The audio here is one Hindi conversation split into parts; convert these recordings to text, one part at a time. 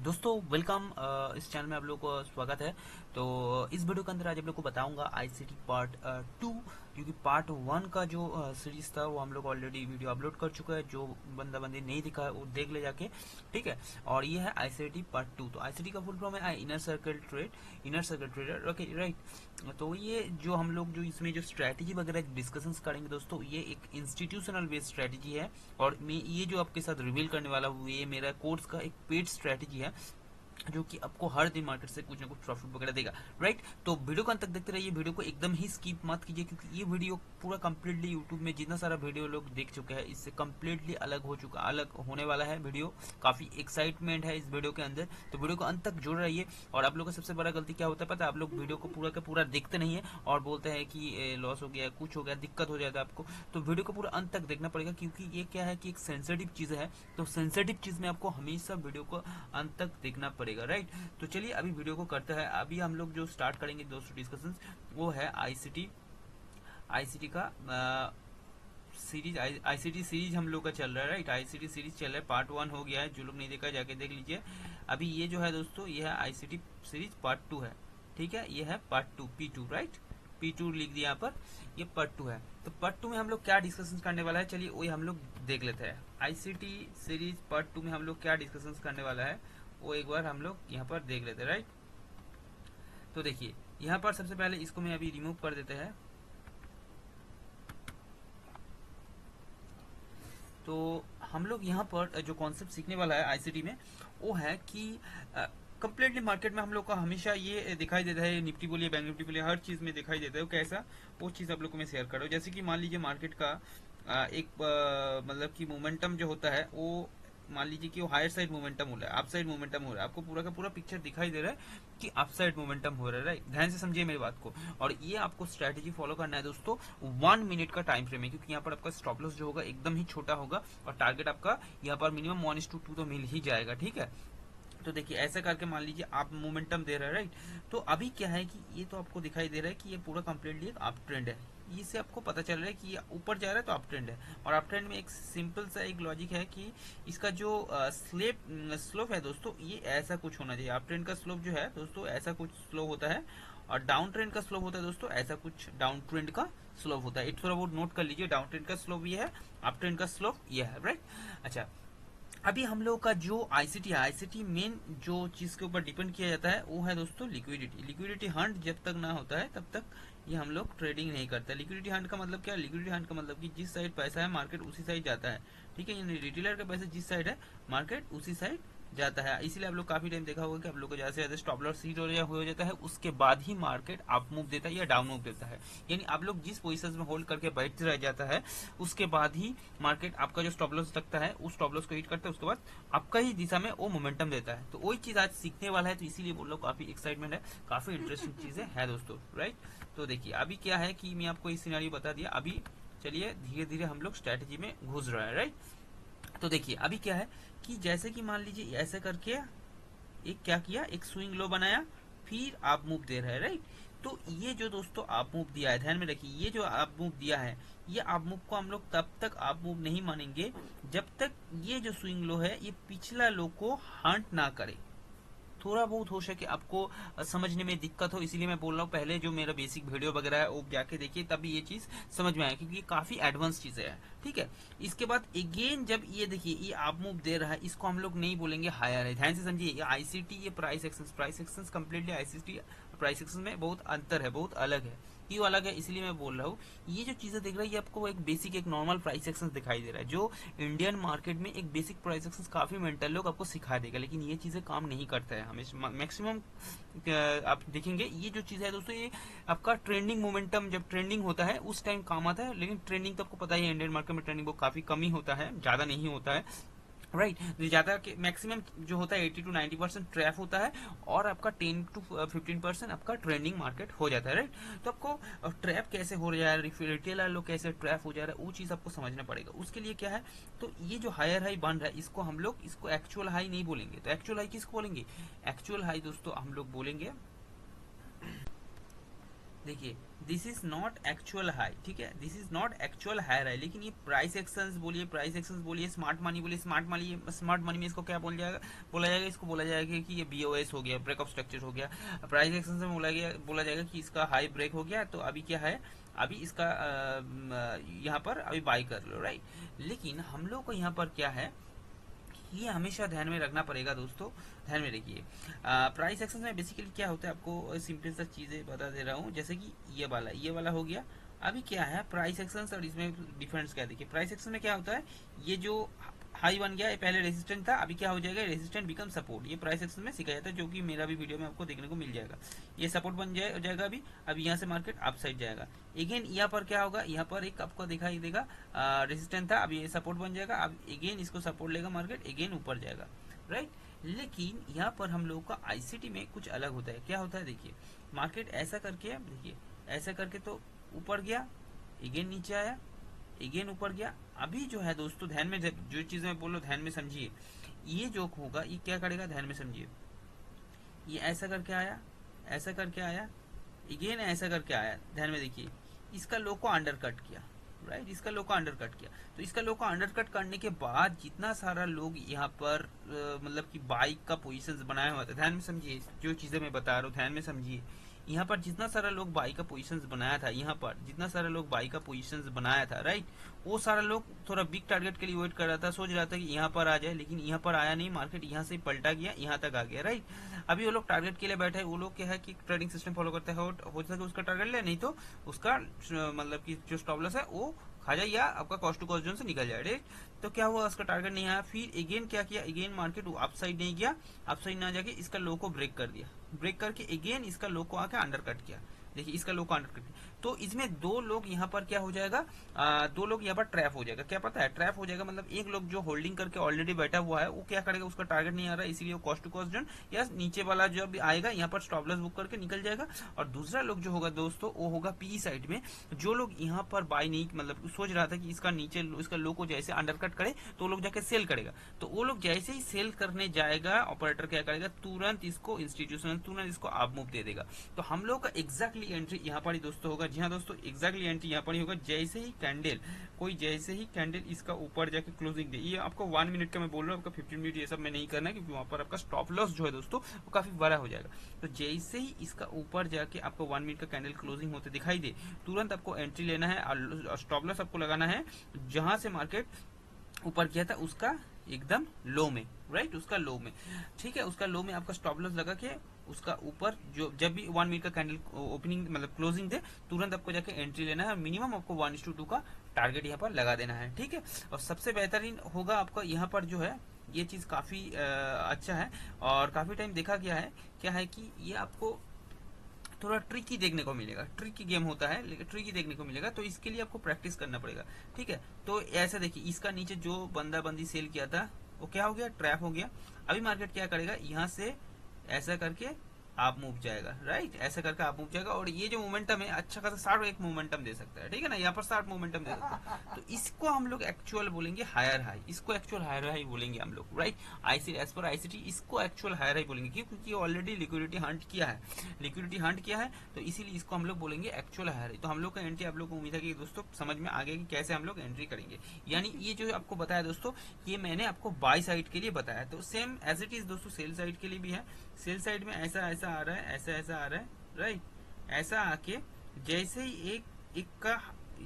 दोस्तों वेलकम। इस चैनल में आप लोगों को स्वागत है। तो इस वीडियो के अंदर आज आप लोग को बताऊंगा आईसीटी पार्ट 2, क्योंकि पार्ट 1 का जो सीरीज था वो हम लोग ऑलरेडी वीडियो अपलोड कर चुका है। जो बंदा बंदी नहीं दिखा है वो देख ले जाके, ठीक है। और ये है आईसीटी पार्ट 2। तो आईसीटी का फुल फॉर्म है inner circle trader, okay right. तो ये जो हम लोग जो इसमें जो स्ट्रैटेजी वगैरह डिस्कशंस करेंगे दोस्तों, ये एक इंस्टीट्यूशनल बेस्ड स्ट्रैटेजी है। और मैं ये जो आपके साथ रिवील करने वाला हूँ ये मेरा कोर्स का एक पेड स्ट्रैटेजी है, जो कि आपको हर दिन मार्केट से कुछ ना कुछ प्रॉफिट वगैरह देगा, राइट। तो वीडियो को अंत तक देखते रहिए, वीडियो को एकदम ही स्किप मत कीजिए, क्योंकि ये वीडियो पूरा कंप्लीटली यूट्यूब में जितना सारा वीडियो लोग देख चुके हैं इससे कंप्लीटली अलग होने वाला है वीडियो। काफी एक्साइटमेंट है इस वीडियो के अंदर, तो वीडियो को अंत तक जुड़ रहिए। और आप लोग का सबसे बड़ा गलती क्या होता है पता है, आप लोग वीडियो को पूरा का पूरा देखते नहीं है और बोलते हैं कि लॉस हो गया, कुछ हो गया, दिक्कत हो जाता है आपको। तो वीडियो को पूरा अंत तक देखना पड़ेगा, क्योंकि ये क्या है कि एक सेंसिटिव चीज है। तो सेंसिटिव चीज में आपको हमेशा वीडियो को अंत तक देखना पड़ेगा, राइट। तो चलिए अभी वीडियो को करते हैं। अभी हम लोग जो स्टार्ट करेंगे दोस्तों डिस्कशन, वो है आईसीटी का सीरीज। आईसीटी सीरीज हम लोग का चल रहा है, राइट। आईसीटी सीरीज चल रहा है, पार्ट 1 हो गया है। जो लोग नहीं देखा जाके देख लीजिए। अभी ये जो है दोस्तों, ये है आईसीटी सीरीज पार्ट 2 है, ठीक है। ये है पार्ट 2 P2, राइट। P2 लिख दिया यहाँ पर, ये पार्ट 2 है। तो पार्ट 2 में हम लोग क्या डिस्कशन करने वाला है, चलिए वही हम लोग देख लेते हैं। आईसीटी सीरीज पार्ट 2 में हम लोग क्या डिस्कशन करने वाला है वो एक बार हम लोग यहाँ पर देख लेते हैं, राइट। तो देखिए यहाँ पर सबसे पहले इसको मैं अभी रिमूव कर देते हैं। तो हम लोग यहाँ पर जो कॉन्सेप्ट सीखने वाला है आईसीटी में, वो है कि कंप्लीटली मार्केट में हम लोग को हमेशा ये दिखाई देता है, निफ्टी बोलिए बैंक निफ्टी बोलिए, हर चीज में दिखाई देता है। वो कैसा, वो चीज आप लोग को मैं शेयर कर रहा हूँ। जैसे कि मान लीजिए मार्केट का एक मतलब कि मोमेंटम जो होता है वो, मान लीजिए कि वो हायर साइड मोमेंटम हो रहा है, अप साइड मोमेंटम हो रहा है, आपको पूरा का पूरा पिक्चर दिखाई दे रहा है कि अप साइड मोमेंटम हो रहा है, राइट। ध्यान से समझिए मेरी बात को। और ये आपको स्ट्रैटेजी फॉलो करना है दोस्तों 1 मिनट का टाइम फ्रेम है, क्योंकि यहाँ पर आपका स्टॉप लॉस जो होगा एकदम ही छोटा होगा और टारगेट आपका यहाँ पर मिनिमम 1:2 तो मिल ही जाएगा, ठीक है। तो देखिए ऐसा करके मान लीजिए आप मोमेंटम दे रहे हैं, राइट। तो अभी क्या है कि ये तो आपको दिखाई दे रहा है कि ये पूरा कंप्लीटली एक अप ट्रेंड है। इससे आपको पता चल रहा है कि ये ऊपर जा रहा है तो अप ट्रेंड है। और अप ट्रेंड में एक सिंपल सा एक लॉजिक है कि इसका जो स्लोप है दोस्तों, ये ऐसा कुछ होना चाहिए। अप ट्रेंड का स्लोप जो है दोस्तों ऐसा कुछ स्लो होता है, और डाउन ट्रेंड का स्लोप होता है दोस्तों ऐसा कुछ डाउन ट्रेंड का स्लोप होता है। एक थोड़ा बहुत नोट कर लीजिए, डाउन ट्रेंड का स्लोप ये है, अप ट्रेंड का स्लोप ये है, राइट। अच्छा, अभी हम लोग का जो आईसीटी है, आईसीटी मेन जो चीज के ऊपर डिपेंड किया जाता है वो है दोस्तों लिक्विडिटी। लिक्विडिटी हंट जब तक ना होता है तब तक ये हम लोग ट्रेडिंग नहीं करते। लिक्विडिटी हंट का मतलब क्या है, लिक्विडिटी हंट का मतलब कि जिस साइड पैसा है मार्केट उसी साइड जाता है, ठीक है। यानी रिटेलर का पैसा जिस साइड है मार्केट उसी साइड जाता है। इसीलिए आप लोग काफी टाइम देखा होगा कि आप लोग को ज्यादा से ज्यादा स्टॉप लॉस हिट हो जाता है, उसके बाद ही मार्केट अप मूव देता है या डाउन मूव देता है। यानी आप लोग जिस पोजीशन में होल्ड करके बैठते रह जाता है उसके बाद ही मार्केट आपका जो स्टॉप लॉस लगता है उस स्टॉप लॉस को हिट करता है, उसके बाद आपका ही दिशा में वो मोमेंटम देता है। तो वही चीज आज सीखने वाला है, तो इसीलिए बोल रहा हूँ काफी एक्साइटमेंट है, काफी इंटरेस्टिंग चीजें है दोस्तों, राइट। तो देखिए अभी क्या है कि मैं आपको इस सिनेरियो बता दिया। अभी चलिए धीरे धीरे हम लोग स्ट्रेटेजी में घुस रहे हैं, राइट। तो देखिए अभी क्या है कि जैसे कि मान लीजिए ऐसे करके एक क्या किया, एक स्विंग लो बनाया, फिर आप मूव दे रहे हैं, राइट। तो ये जो दोस्तों आप मूव दिया है, ध्यान में रखिए, ये जो आप मूव दिया है, ये आप मूव को हम लोग तब तक आप मूव नहीं मानेंगे जब तक ये जो स्विंग लो है ये पिछला लो को हंट ना करे। थोड़ा बहुत हो सके आपको समझने में दिक्कत हो, इसीलिए मैं बोल रहा हूँ पहले जो मेरा बेसिक वीडियो वगैरह है वो जाके देखिए, तभी ये चीज समझ में आए, क्योंकि ये काफी एडवांस चीजें है, ठीक है। इसके बाद अगेन जब ये देखिए ये आप मूव दे रहा है, इसको हम लोग नहीं बोलेंगे हायर है। ध्यान से समझिए, ये आईसीटी, ये price action completely ICT price action में बहुत अंतर है, बहुत अलग है, क्यों अलग है इसलिए मैं बोल रहा हूँ। ये जो चीजें दिख रही है आपको एक बेसिक एक नॉर्मल प्राइस एक्शन दिखाई दे रहा है, जो इंडियन मार्केट में एक बेसिक प्राइस एक्शन काफी मेंटल लोग आपको सिखा देगा, लेकिन ये चीजें काम नहीं करता है हमेशा। मैक्सिमम आप देखेंगे ये जो चीज है दोस्तों, ये आपका ट्रेंडिंग मोमेंटम जब ट्रेंडिंग होता है उस टाइम काम आता है, लेकिन ट्रेंडिंग तो आपको पता ही है इंडियन मार्केट में ट्रेंडिंग वो काफी कम ही होता है, ज्यादा नहीं होता है, राइट। ज्यादा मैक्सिमम जो होता है 80 to 90% ट्रैप होता है, और आपका 10 to 15% आपका ट्रेंडिंग मार्केट हो जाता है, राइट। तो आपको ट्रैप कैसे हो रहा है, रिटेलर लोग कैसे ट्रैप हो जा रहा है, वो चीज आपको समझना पड़ेगा। उसके लिए क्या है, तो ये जो हायर हाई बन रहा है इसको हम लोग इसको एक्चुअल हाई नहीं बोलेंगे। तो एक्चुअल हाई किसको बोलेंगे, एक्चुअल हाई दोस्तों हम लोग बोलेंगे देखिए, this is not actual high, ठीक है, this is not actual higher है, लेकिन ये प्राइस एक्शंस बोलिए, प्राइस एक्शंस बोलिए, स्मार्ट मनी बोलिए, स्मार्ट मनी में इसको क्या बोला जाएगा, इसको बोला जाएगा कि ये बीओएस हो गया, ब्रेकअप स्ट्रक्चर हो गया। प्राइस एक्शंस में बोला जाएगा कि इसका हाई ब्रेक हो गया, तो अभी क्या है, अभी इसका यहाँ पर अभी बाई कर लो, राइट। लेकिन हम लोग को यहाँ पर क्या है, ये हमेशा ध्यान में रखना पड़ेगा दोस्तों। ध्यान में रखिए, प्राइस एक्शन में बेसिकली क्या होता है, आपको सिंपल सा चीजें बता दे रहा हूँ, जैसे कि ये वाला हो गया। अभी क्या है प्राइस एक्शन और इसमें डिफरेंस क्या है, देखिए प्राइस एक्शन में क्या होता है, ये जो हाई बन गया, ये पहले रेजिस्टेंट था, अभी क्या हो जाएगा, रेजिस्टेंट बिकम सपोर्ट, ये प्राइस एक्शन में सिखाया जाता है, जो कि मेरा भी वीडियो में आपको देखने को मिल जाएगा। ये सपोर्ट बन जाएगा अभी यहाँ से मार्केट अप साइड जाएगा। अगेन यहाँ पर क्या होगा, यहाँ पर एक आपको दिखाई देगा रेजिस्टेंट था, अब ये सपोर्ट बन जाएगा, अब अगेन इसको सपोर्ट लेगा मार्केट, अगेन ऊपर जाएगा, राइट। लेकिन यहाँ पर हम लोगों का आईसीटी में कुछ अलग होता है, क्या होता है, देखिए मार्केट ऐसा करके, देखिए ऐसा करके तो ऊपर गया, अगेन नीचे आया, अगेन ऊपर गया। अभी जो है दोस्तों, ध्यान में जो चीज मैं बोल रहा हूँ ध्यान में समझिए, ये जो होगा ये क्या करेगा, ध्यान में समझिए, ये ऐसा करके आया, ऐसा करके आया, अगेन ऐसा करके आया, ध्यान में देखिए, इसका लो को अंडर कट किया, राइट, इसका लो को अंडर कट किया। तो इसका लो को अंडर कट करने के बाद जितना सारा लोग यहाँ पर मतलब कि बाइक का पोजीशंस बनाया हुआ था, ध्यान में समझिए जो चीजें मैं बता रहा हूँ, ध्यान में समझिए। यहाँ पर जितना सारा लोग बाई का पोजीशंस बनाया था, यहाँ पर जितना सारा लोग बाई का पोजीशंस बनाया था, राइट, वो सारा लोग थोड़ा बिग टारगेट के लिए वेट कर रहा था, सोच रहा था कि यहाँ पर आ जाए, लेकिन यहाँ पर आया नहीं, मार्केट यहाँ से पलटा गया, यहाँ तक आ गया, राइट। अभी वो लोग टारगेट के लिए बैठे हैं, वो लोग क्या है कि ट्रेडिंग सिस्टम फॉलो करते हैं, हो सके उसका टारगेट ले, नहीं तो उसका मतलब कि जो स्टॉप लॉस है वो खा जाए या आपका कॉस्ट टू कॉस्ट जोन से निकल जाए, राइट। तो क्या हुआ, उसका टारगेट नहीं आया, फिर अगेन क्या किया, अगेन मार्केट अप साइड नहीं गया, अप साइड ना जाके इसका लो को ब्रेक कर दिया, ब्रेक करके अगेन इसका लो को आके अंडर कट किया, देखिए इसका लो को अंडर कट किया। तो इसमें दो लोग यहाँ पर क्या हो जाएगा, दो लोग यहाँ पर ट्रैप हो जाएगा, क्या पता है ट्रैप हो जाएगा, मतलब एक लोग जो होल्डिंग करके ऑलरेडी बैठा हुआ है वो क्या करेगा, उसका टारगेट नहीं आ रहा है, इसीलिए वो कॉस्ट टू कॉस्ट जोन या नीचे वाला जो भी आएगा यहाँ पर स्टॉप लॉस बुक करके निकल जाएगा। और दूसरा लोग जो होगा दोस्तों, वो होगा पी साइड में, जो लोग यहाँ पर बाय नहीं, मतलब सोच रहा था कि इसका नीचे इसका लो को जैसे अंडर कट करे तो वो लोग जाके सेल करेगा, तो वो लोग जैसे ही सेल करने जाएगा, ऑपरेटर क्या करेगा, तुरंत इसको इंस्टीट्यूशन तुरंत इसको आप मूव दे देगा। तो हम लोग का एग्जैक्टली एंट्री यहाँ पर ही दोस्तों होगा, जी हाँ दोस्तों, एग्जैक्टली एंट्री यहाँ पर ही होगा, जैसे ही कैंडल जैसे ही कैंडल इसका ऊपर जाके क्लोजिंग दे, ये आपको 1 मिनट का मैं बोल रहा हूँ, आपका 15 मिनट ये सब में नहीं करना है, क्योंकि वहां पर आपका स्टॉप लॉस जो है दोस्तों वो काफी बड़ा हो जाएगा। तो जैसे ही इसका ऊपर जाके आपको 1 मिनट का कैंडल क्लोजिंग होते दिखाई दे, तुरंत आपको एंट्री लेना है और स्टॉप लॉस आपको लगाना है जहां से मार्केट ऊपर किया था उसका एकदम लो में, राइट, उसका लो में, ठीक है, उसका लो में आपका स्टॉप लॉस लगा के उसका ऊपर जो जब भी 1 मिनट का कैंडल ओपनिंग मतलब क्लोजिंग दे, तुरंत आपको जाके एंट्री लेना है, मिनिमम आपको 1:2 का टारगेट यहाँ पर लगा देना है, ठीक है। और सबसे बेहतरीन होगा आपका यहाँ पर जो है, ये चीज काफी अच्छा है और काफी टाइम देखा गया है, क्या है कि ये आपको थोड़ा ट्रिकी देखने को मिलेगा, ट्रिकी गेम होता है लेकिन ट्रिकी देखने को मिलेगा, तो इसके लिए आपको प्रैक्टिस करना पड़ेगा, ठीक है। तो ऐसा देखिए, इसका नीचे जो बंदा बंदी सेल किया था वो क्या हो गया, ट्रैप हो गया। अभी मार्केट क्या करेगा, यहाँ से ऐसा करके आप मूव जाएगा, राइट, ऐसा करके आप मूव जाएगा, और ये जो मोमेंटम है अच्छा खासा 60 एक मोमेंटम दे सकता है, ठीक है ना, यहाँ पर 60 मोमेंटम दे सकता है। तो इसको हम लोग एक्चुअल बोलेंगे हायर हाई, इसको एक्चुअल हायर हाई बोलेंगे हम लोग, राइट। आईसी एज पर आईसीटी इसको एक्चुअल हायर हाई बोलेंगे, क्यों, क्योंकि ऑलरेडी लिक्विडिटी हंट किया है, लिक्विडिटी हंट किया है, तो इसीलिए इसको हम लोग बोलेंगे एक्चुअल हायर हाई। तो हम लोग का एंट्री आप लोग को उम्मीद है कि दोस्तों समझ में आ गया कि कैसे हम लोग एंट्री करेंगे। यानी ये जो आपको बताया दोस्तों, ये मैंने आपको बाई साइड के लिए बताया, तो सेम एज इट इज दोस्तों सेल साइड के लिए भी है। सेल साइड में ऐसा ऐसा आ रहा है, ऐसा ऐसा आ रहा है, राइट, ऐसा आके जैसे ही एक का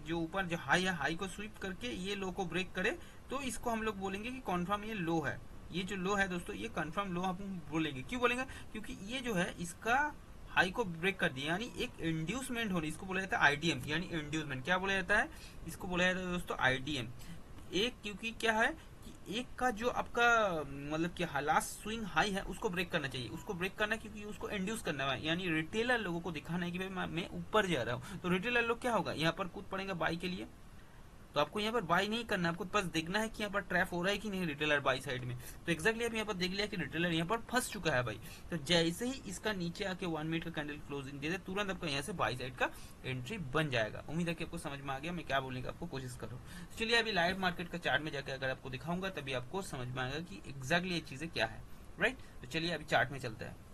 जो ऊपर जो हाई है, हाई को स्वीप करके ये लो को ब्रेक करे, तो इसको हम लोग बोलेंगे कि कॉन्फर्म ये लो है, ये जो लो है दोस्तों ये कंफर्म लो हम बोलेंगे। क्यों बोलेंगे, क्योंकि ये जो है इसका हाई को ब्रेक कर दिया, यानी एक इंड्यूसमेंट होनी, इसको बोला जाता है आईडीएम, यानी इंड्यूसमेंट क्या बोला जाता है, इसको बोला जाता है दोस्तों आईडीएम। एक क्योंकि क्या है कि एक का जो आपका मतलब कि लास्ट स्विंग हाई है उसको ब्रेक करना चाहिए, उसको ब्रेक करना है क्योंकि उसको इंड्यूस करना है, यानी रिटेलर लोगों को दिखाना है कि भाई मैं ऊपर जा रहा हूँ। तो रिटेलर लोग क्या होगा, यहाँ पर कूद पड़ेंगे बाई के लिए, तो आपको यहाँ पर बाई नहीं करना, आपको बस देखना है कि यहाँ पर ट्रैप हो रहा है कि नहीं रिटेलर बाई साइड में। तो एक्जैक्टली आप यहाँ पर देख लिया कि रिटेलर यहाँ पर फंस चुका है भाई। तो जैसे ही इसका नीचे आके 1 मिनट का कैंडल क्लोजिंग दे दे, तुरंत आपका यहाँ से बाई साइड का एंट्री बन जाएगा। उम्मीद है कि आपको समझ में आ गया मैं क्या बोलने का आपको कोशिश करूँ। चलिए अभी लाइव मार्केट का चार्ट में जाकर अगर आपको दिखाऊंगा तभी आपको समझ में आएगा कि एग्जैक्टली ये चीजें क्या है, राइट। तो चलिए अभी चार्ट में चलता है।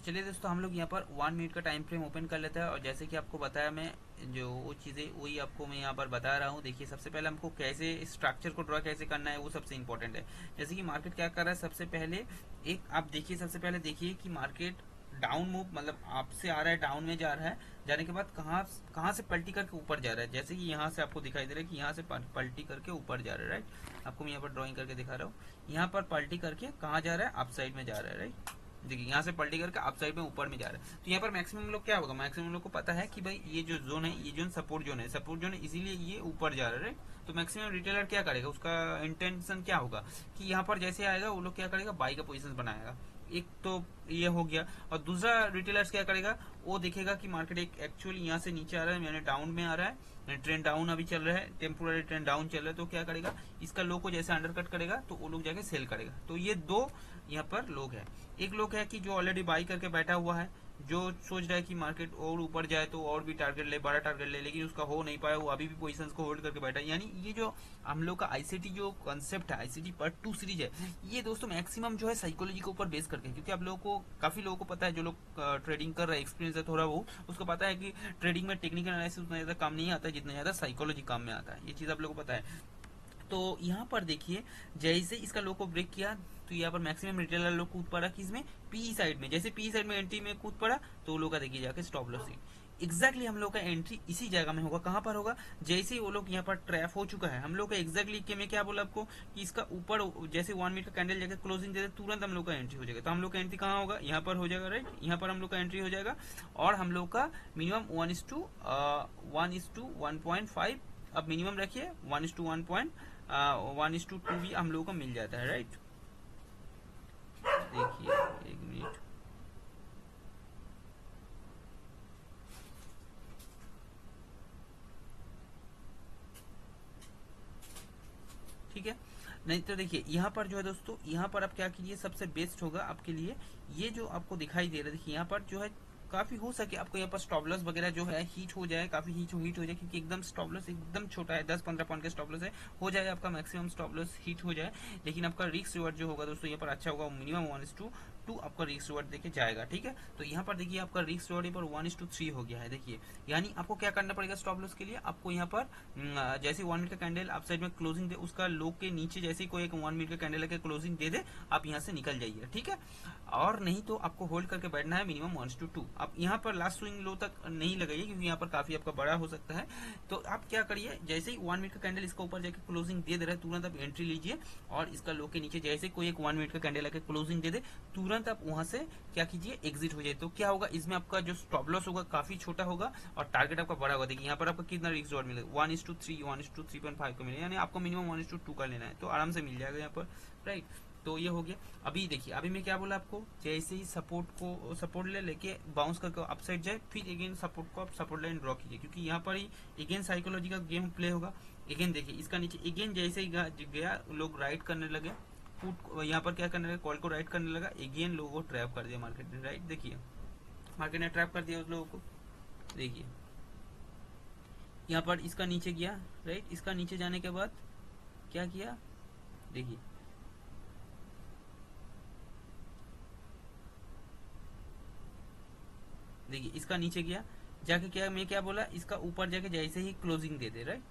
चलिए दोस्तों, हम लोग यहाँ पर 1 मिनट का टाइम फ्रेम ओपन कर लेते हैं और जैसे कि आपको बताया मैं, जो वो चीज़ें वही आपको मैं यहाँ पर बता रहा हूँ। देखिए, सबसे पहले हमको कैसे स्ट्रक्चर को ड्रॉ कैसे करना है वो सबसे इंपॉर्टेंट है। जैसे कि मार्केट क्या कर रहा है, सबसे पहले एक आप देखिए, सबसे पहले देखिए कि मार्केट डाउन मूव, मतलब आपसे आ रहा है, डाउन में जा रहा है, जाने के बाद कहाँ कहाँ से पलटी करके ऊपर जा रहा है। जैसे कि यहाँ से आपको दिखाई दे रहा है कि यहाँ से पलटी करके ऊपर जा रहा है, राइट। आपको मैं यहाँ पर ड्राइंग करके दिखा रहा हूँ। यहाँ पर पलटी करके कहाँ जा रहा है, अप साइड में जा रहा है, राइट। देखिए, यहाँ से पलटी करके अप साइड में ऊपर में जा रहा है। तो यहाँ पर मैक्सिमम लोग क्या होगा, मैक्सिमम लोग को पता है कि भाई ये जो जोन है, ये जोन सपोर्ट जोन है, सपोर्ट जोन है, इसीलिए ये ऊपर जा रहा है, राइट। तो मैक्सिमम रिटेलर क्या करेगा, उसका इंटेंशन क्या होगा कि यहाँ पर जैसे आएगा वो लोग क्या करेगा, बाई का पोजीशन बनाएगा। एक तो ये हो गया। और दूसरा रिटेलर्स क्या करेगा, वो देखेगा कि मार्केट एक एक्चुअली यहाँ से नीचे आ रहा है, यानी डाउन में आ रहा है, ट्रेंड डाउन अभी चल रहा है, टेम्पोररी ट्रेंड डाउन चल रहा है, तो क्या करेगा, इसका लो को जैसे अंडरकट करेगा तो वो लोग जाके सेल करेगा। तो ये दो यहाँ पर लोग हैं। एक लोग है कि जो ऑलरेडी बाई करके बैठा हुआ है, जो सोच रहा है कि मार्केट और ऊपर जाए तो और भी टारगेट ले, बड़ा टारगेट ले, लेकिन उसका हो नहीं पाया, वो अभी भी पोजीशंस को होल्ड करके बैठा है। यानी ये जो हम लोग का आईसीटी जो कॉन्सेप्ट है, आईसीटी पार्ट 2 सीरीज है, ये दोस्तों मैक्सिमम जो है साइकोलॉजी के ऊपर बेस करके, क्योंकि आप लोगों को, काफी लोगों को पता है, जो लोग ट्रेडिंग कर रहे हैं, एक्सपीरियंस है थोड़ा वो, उसको पता है कि ट्रेडिंग में टेक्निकल एनालिसिस उतना ज्यादा काम नहीं आता है जितना ज्यादा साइकोलॉजी काम में आता है। ये चीज आप लोगों को पता है। तो यहाँ पर देखिए, जैसे इसका लो को ब्रेक किया तो यहाँ पर मैक्सिमम रिटेलर लोग कूद पड़ा किसमें, पी साइड में। जैसे पी साइड में एंट्री में कूद पड़ा तो वो लोग का देखिए जाके स्टॉप लॉस एग्जैक्टली हम लोग का एंट्री इसी जगह में होगा। कहाँ पर होगा, जैसे ही वो लोग यहाँ पर ट्रैप हो चुका है, हम लोग का एग्जैक्टली के मैं क्या बोला आपको कि इसका ऊपर जैसे 1 मिनट का कैंडल जाकर क्लोजिंग दे दे, तुरंत हम लोग का एंट्री हो जाएगा। तो हम लोग का एंट्री कहाँ होगा, यहाँ पर हो जाएगा, राइट। यहाँ पर हम लोग का एंट्री हो जाएगा और हम लोग का मिनिमम 1:1.5, अब मिनिमम रखिए 1:1.2 भी हम लोगों को मिल जाता है, राइट। देखिए, एक मिनट, ठीक है। नहीं तो देखिए, यहाँ पर जो है दोस्तों, यहाँ पर आप क्या कीजिए, सबसे बेस्ट होगा आपके लिए ये जो आपको दिखाई दे रहा है। देखिए, यहाँ पर जो है काफी हो सके आपको यहाँ पर स्टॉप लॉस वगैरह जो है हीट हो जाए, काफी हीट हो जाए, क्योंकि एकदम स्टॉप लॉस एकदम छोटा है, 10-15 पॉइंट का स्टॉप लॉस है, हो जाए आपका मैक्सिमम स्टॉप लॉस हीट हो जाए। लेकिन आपका रिस्क रिवॉर्ड जो होगा दोस्तों यहाँ पर अच्छा होगा, मिनिमम 1:2 आपका रिस्क रिवॉर्ड देके जाएगा, ठीक है। तो यहाँ पर देखिए आपका रिस्क रिवॉर्ड पर 1:3 हो गया है। देखिए, यानी आपको क्या करना पड़ेगा स्टॉप लॉस के लिए, आपको यहाँ पर जैसे 1 मिनट का कैंडल आप साइड में क्लोजिंग दे, उसका लो के नीचे जैसे कोई एक 1 मिनट का कैंडल के क्लोजिंग दे दे, आप यहाँ से निकल जाइए, ठीक है। और नहीं तो आपको होल्ड करके बैठना है मिनिमम 1:2। आप यहाँ पर लास्ट स्विंग लो तक नहीं लगाइए, क्योंकि यहाँ पर काफी आपका बड़ा हो सकता है। तो आप क्या करिए, जैसे ही 1 मिनट का कैंडल इसका ऊपर जाके क्लोजिंग दे रहा है, तुरंत आप एंट्री लीजिए और इसका लो के नीचे जैसे कोई एक 1 मिनट का कैंडल आके क्लोजिंग दे दे, तुरंत आप वहां से क्या कीजिए, एग्जिट हो जाए। तो क्या होगा, इसमें आपका जो स्टॉप लॉस होगा काफी छोटा होगा और टारगेट आपका बड़ा होगा। देखिए, यहाँ पर आपको कितना रिस्क रिवॉर्ड मिलेगा, 1:3, 1:3.5 को मिलेगा, यानी आपको मिनिमम 1:2 का लेना है, तो आराम से मिल जाएगा यहाँ पर, राइट। तो ये हो गया। अभी देखिए, अभी मैं क्या बोला आपको, जैसे ही सपोर्ट ले लेके बाउंस करके अपसाइड जाए, फिर अगेन सपोर्ट को आप सपोर्ट लाइन ड्रॉ कीजिए, क्योंकि यहाँ पर ही अगेन साइकोलॉजी का गेम प्ले होगा। अगेन देखिए, इसका नीचे अगेन जैसे ही गया लोग राइट करने लगे, पुट यहाँ पर क्या करने लगे, कॉल को राइट करने लगा, अगेन लोगों को ट्रैप कर दिया मार्केट ने, राइट। देखिए, मार्केट ने ट्रैप कर दिया उस लोगों को। देखिए, यहाँ पर इसका नीचे गया, राइट। इसका नीचे जाने के बाद क्या किया, देखिए, देखिए इसका नीचे गया, जाके क्या मैं क्या बोला, इसका ऊपर जाके जैसे ही क्लोजिंग दे दे, राइट।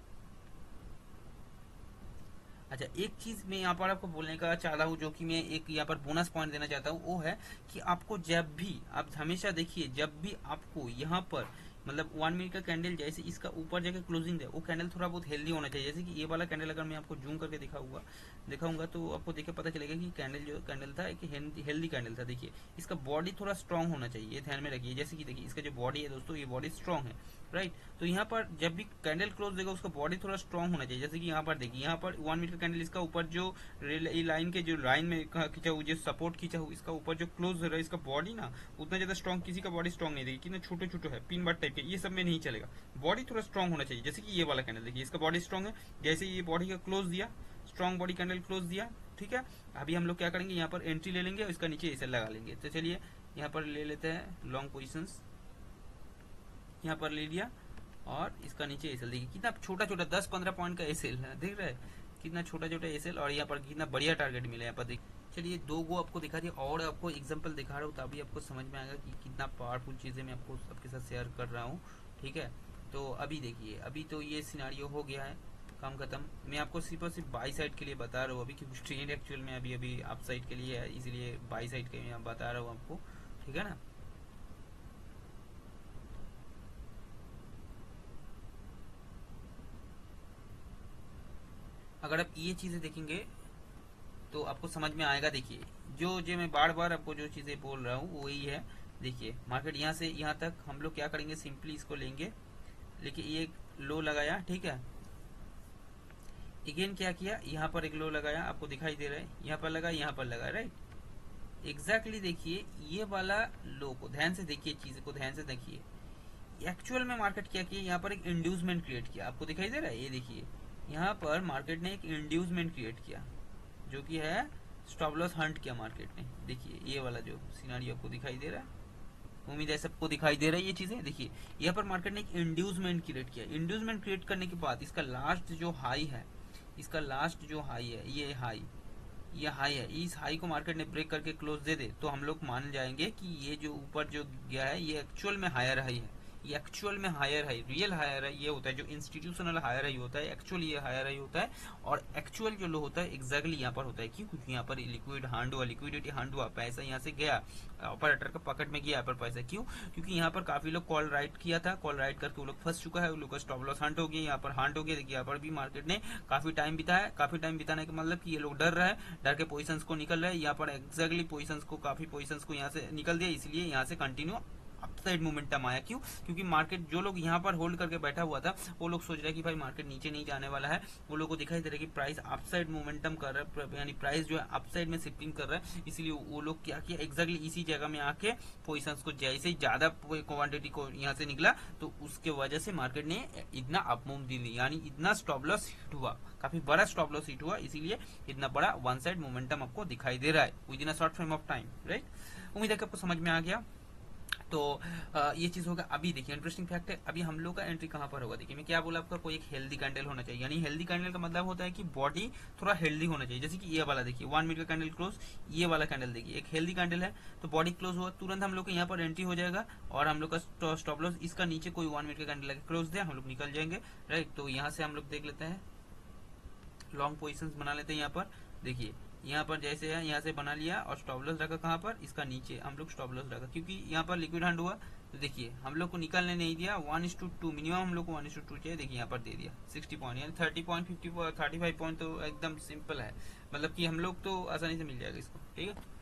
अच्छा, एक चीज मैं यहाँ पर आपको बोलने का चाह रहा हूँ, जो कि मैं एक यहाँ पर बोनस पॉइंट देना चाहता हूँ, वो है कि आपको जब भी, आप हमेशा देखिए, जब भी आपको यहाँ पर मतलब 1 मिनट का कैंडल जैसे इसका ऊपर जाके क्लोजिंग दे, वो कैंडल थोड़ा बहुत हेल्दी होना चाहिए। जैसे कि ये वाला कैंडल अगर मैं आपको जूम करके दिखाऊंगा तो आपको देख के पता चलेगा कि कैंडल जो कैंडल था एक हेल्दी कैंडल था। देखिए, इसका बॉडी थोड़ा स्ट्रांग होना चाहिए, ये ध्यान में रखिए। जैसे कि देखिए, इसका जो बॉडी है दोस्तों, ये बॉडी स्ट्रांग है, राइट। तो यहाँ पर जब भी कैंडल क्लोज देगा, उसका बॉडी थोड़ा स्ट्रांग होना चाहिए। जैसे कि यहाँ पर देखिए, यहाँ पर 1 मिनट का कैंडल इसका ऊपर जो लाइन के जो लाइन में खींचा हुआ, जो सपोर्ट खींचा हुआ, इसका ऊपर जो क्लोज हो रहा है, इसका बॉडी ना उतना ज्यादा स्ट्रांग, किसी का बॉडी स्ट्रांग नहीं देखिए, कितना छोटे छोटे है, पिन बाट टाइप के, ये सब में नहीं चलेगा। बॉडी थोड़ा स्ट्रांग होना चाहिए। जैसे कि ये वाला कैंडल देखिए, इसका बॉडी स्ट्रांग है, जैसे ये बॉडी का क्लोज दिया, स्ट्रांग बॉडी कैंडल क्लोज दिया, ठीक है। अभी हम लोग क्या करेंगे, यहाँ पर एंट्री ले लेंगे और इसका नीचे ऐसे लगा लेंगे। तो चलिए यहाँ पर ले लेते हैं लॉन्ग पोजिशंस, यहाँ पर ले लिया और इसका नीचे एसएल देखिए, कितना छोटा छोटा 10-15 पॉइंट का एसएल है, देख रहे हैं कितना छोटा छोटा एसएल, और यहाँ पर कितना बढ़िया टारगेट मिला यहाँ पर। देख, चलिए दो गो आपको दिखा दिया और आपको एग्जांपल दिखा रहा हूँ, तभी आपको समझ में आएगा कि कितना पावरफुल चीज़ें मैं आपको आपके साथ शेयर कर रहा हूँ। ठीक है, तो अभी देखिए, अभी तो ये सिनारियो हो गया है, काम खत्म। मैं आपको सिर्फ और सिर्फ बाई साइड के लिए बता रहा हूँ अभी, क्योंकि ट्रेंड एक्चुअल में अभी अभी अप साइड के लिए है, इसलिए बाई साइड के मैं बता रहा हूँ आपको। ठीक है ना। अगर आप ये चीज़ें देखेंगे तो आपको समझ में आएगा। देखिए जो मैं बार बार आपको जो चीज़ें बोल रहा हूँ वही है। देखिए मार्केट यहाँ से यहाँ तक हम लोग क्या करेंगे, सिंपली इसको लेंगे, लेकिन ये लो लगाया, ठीक है। अगेन क्या किया, यहाँ पर एक लो लगाया, आपको दिखाई दे रहा है, यहाँ पर लगा, यहाँ पर लगा, राइट। एग्जैक्टली देखिए ये वाला लो को ध्यान से देखिए, चीज़ को ध्यान से देखिए। एक्चुअल में मार्केट क्या किया, यहाँ पर एक इंड्यूसमेंट क्रिएट किया, आपको दिखाई दे रहा है। ये देखिए यहाँ पर मार्केट ने एक इंड्यूसमेंट क्रिएट किया, जो कि है स्टॉप लॉस हंट किया मार्केट ने। देखिए ये वाला जो सिनारियो आपको दिखाई दे रहा है, उम्मीद है सबको दिखाई दे रहा है ये चीजें। देखिए यहाँ पर मार्केट ने एक इंड्यूसमेंट क्रिएट किया, इंड्यूसमेंट क्रिएट करने के बाद इसका लास्ट जो हाई है, इसका लास्ट जो हाई है, ये हाई है, इस हाई को मार्केट ने ब्रेक करके क्लोज दे दे तो हम लोग मान जाएंगे कि ये जो ऊपर जो गया है ये एक्चुअल में हायर हाई है, ये एक्चुअल में higher high, real higher high ये होता है। जो इंस्टीट्यूशनल हायर हाई होता है, एक्चुअल ये हायर हाई होता है, और एक्चुअल जो लो होता है एग्जैक्टली यहाँ पर होता है। क्यों? क्योंकि यहाँ पर लिक्विड हांड हुआ, लिक्विडिटी हांड हुआ, पैसा यहाँ से गया, ऑपरेटर का पॉकेट में गया यहाँ पर पैसा। क्यों? क्योंकि यहाँ पर काफी लोग कॉल राइट किया था, कॉल राइट करके वो लोग फंस चुका है, वो लोग का स्टॉप लॉस हंट हो गया, यहाँ पर हंट हो गया। देखिए यहाँ पर भी मार्केट ने काफी टाइम बिताया, काफी टाइम बिताने का मतलब कि ये लोग डर रहे हैं, डर के पोजीशंस को निकल रहे हैं। यहाँ पर एग्जैक्टली पोजीशंस को, काफी पोजीशंस को यहाँ से निकल दिया, इसलिए यहाँ से कंटिन्यू अपसाइड मोमेंटम आया। क्यों? क्योंकि मार्केट जो लोग यहाँ पर होल्ड करके बैठा हुआ था वो लोग सोच रहे कि भाई मार्केट नीचे नहीं जाने वाला है, वो लोग को दिखाई दे रहा है कि प्राइस अपसाइड मोमेंटम कर रहा है, यानी प्राइस जो है अपसाइड में शिफ्टिंग कर रहा है। इसीलिए वो लोग क्या किया, एग्जैक्टली इसी जगह में आके पोजिशंस को, जैसे ही ज्यादा क्वांटिटी को यहाँ से निकला तो उसके वजह से मार्केट ने इतना अपमूव दी, यानी इतना स्टॉप लॉस हिट हुआ, काफी बड़ा स्टॉप लॉस हिट हुआ, इसीलिए इतना बड़ा वन साइड मोमेंटम आपको दिखाई दे रहा है with in a short frame of time, right. उम्मीद है कि आपको समझ में आ गया। तो ये चीज होगा। अभी देखिए इंटरेस्टिंग फैक्ट है, अभी हम लोग का एंट्री कहाँ पर होगा। देखिए मैं क्या बोला आपका, कोई एक हेल्दी कैंडल होना चाहिए, यानी हेल्दी कैंडल का मतलब होता है कि बॉडी थोड़ा हेल्दी होना चाहिए। जैसे कि ये वाला देखिए 1 मिनट का कैंडल क्लोज, ये वाला कैंडल देखिए एक हेल्दी कैंडल है, तो बॉडी क्लोज हुआ तुरंत हम लोग को यहाँ पर एंट्री हो जाएगा, और हम लोग का स्टॉप लॉस इसका नीचे कोई 1 मिनट का कैंडल लगे क्लोज दिया, हम लोग निकल जाएंगे, राइट। तो यहाँ से हम लोग देख लेते हैं, लॉन्ग पोजिशन बना लेते हैं। यहाँ पर देखिए यहाँ पर जैसे है, यहाँ से बना लिया और स्टॉप लॉस रखा कहाँ पर, इसका नीचे हम लोग स्टॉप लॉस रखा, क्योंकि यहाँ पर लिक्विड हंड हुआ। तो देखिए हम लोग को निकलने नहीं दिया, 1:2 मिनिमम हम लोग को 1:2 चाहिए। देखिए यहाँ पर दे दिया 60 पॉइंट, यानी 30 पॉइंट, 50 35 पॉइंट, तो एकदम सिंपल है, मतलब कि हम लोग तो आसानी से मिल जाएगा इसको, ठीक है।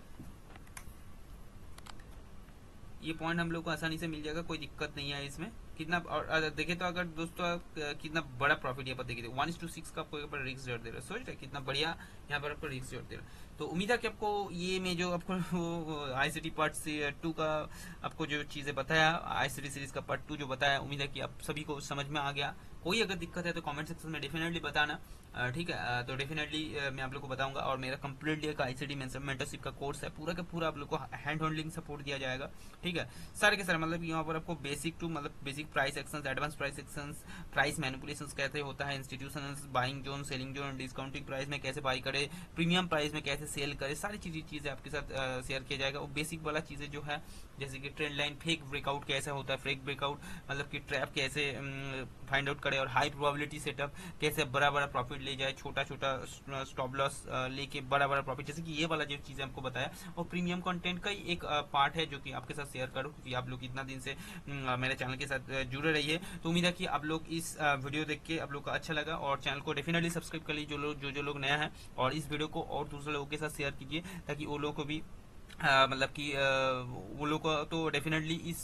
ये पॉइंट हम लोग को आसानी से मिल जाएगा, कोई दिक्कत नहीं है इसमें। कितना, और देखे तो अगर दोस्तों कितना बड़ा प्रॉफिट यहाँ पर देखिए 1:6 का आपको यहाँ पर रिस्क जोड़ दे रहा है, सोच रहे कितना बढ़िया यहाँ पर आपको रिस्क जोड़ दे रहा है। तो उम्मीद है कि आपको ये मैं जो आपको आईसीटी पार्ट 2 का आपको जो चीजें बताया, आईसीटी सीरीज का पार्ट 2 जो बताया, उम्मीद है कि आप सभी को समझ में आ गया। कोई अगर दिक्कत है तो कमेंट सेक्शन में डेफिनेटली बताना, ठीक है। तो डेफिनेटली मैं आप लोग को बताऊंगा, और मेरा कंप्लीटली एक आईसीटी मेंटरशिप का कोर्स है, पूरा का पूरा आप लोग को हैंड होल्डिंग सपोर्ट दिया जाएगा, ठीक है। सारे के सारे मतलब यहाँ पर आपको बेसिक टू मतलब basic price actions, advance price actions, price manipulations कैसे होता है, institutional buying zone, selling zone, discounting price में कैसे बाई करे, प्रीमियम प्राइस में कैसे सेल करे, सारी चीजें आपके साथ शेयर किया जाएगा। वो बेसिक वाला चीजें जो है, जैसे कि ट्रेंड लाइन, फेक ब्रेकआउट कैसा होता है, फेक ब्रेकआउट मतलब कि ट्रैप कैसे फाइंड आउट करे, और हाई प्रोबेबिलिटी सेटअप कैसे बड़ा बड़ा प्रॉफिट ले जाए, छोटा छोटा स्टॉप लॉस लेके बड़ा बड़ा प्रॉफिट, जैसे कि ये वाला जो चीजें आपको बताया, और प्रीमियम कंटेंट का ही एक पार्ट है जो कि आपके साथ शेयर करूँ, क्योंकि आप लोग इतना दिन से मेरे चैनल के साथ जुड़े रहिए। तो उम्मीद है कि आप लोग इस वीडियो देख के आप लोग को अच्छा लगा, और चैनल को डेफिनेटली सब्सक्राइब कर लीजिए जो लोग नया है, और इस वीडियो को और दूसरे लोगों के साथ शेयर कीजिए, ताकि वो लोगों को भी मतलब कि वो लोग को तो डेफिनेटली इस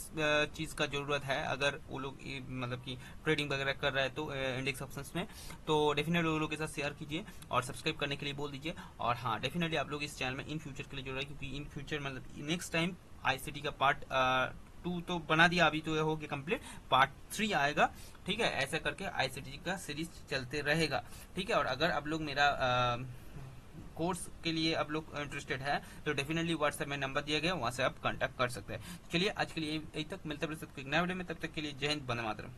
चीज़ का ज़रूरत है। अगर वो लोग मतलब कि ट्रेडिंग वगैरह कर रहा है तो इंडेक्स ऑप्शंस में, तो डेफिनेटली वो लोग के साथ शेयर कीजिए और सब्सक्राइब करने के लिए बोल दीजिए। और हाँ, डेफिनेटली आप लोग इस चैनल में इन फ्यूचर के लिए जुड़ रहे हैं, क्योंकि इन फ्यूचर मतलब नेक्स्ट टाइम आईसीटी का पार्ट 2 तो बना दिया, अभी तो हो गया कंप्लीट, पार्ट 3 आएगा, ठीक है। ऐसा करके आईसीटी का सीरीज चलते रहेगा, ठीक है। और अगर आप लोग मेरा कोर्स के लिए आप लोग इंटरेस्टेड है तो डेफिनेटली व्हाट्सएप में नंबर दिया गया, वहां से आप कांटेक्ट कर सकते हैं। चलिए आज के लिए यही तक, मिलते हैं एक नया वीडियो में, तब तक के लिए जय हिंद, वंदे मातरम।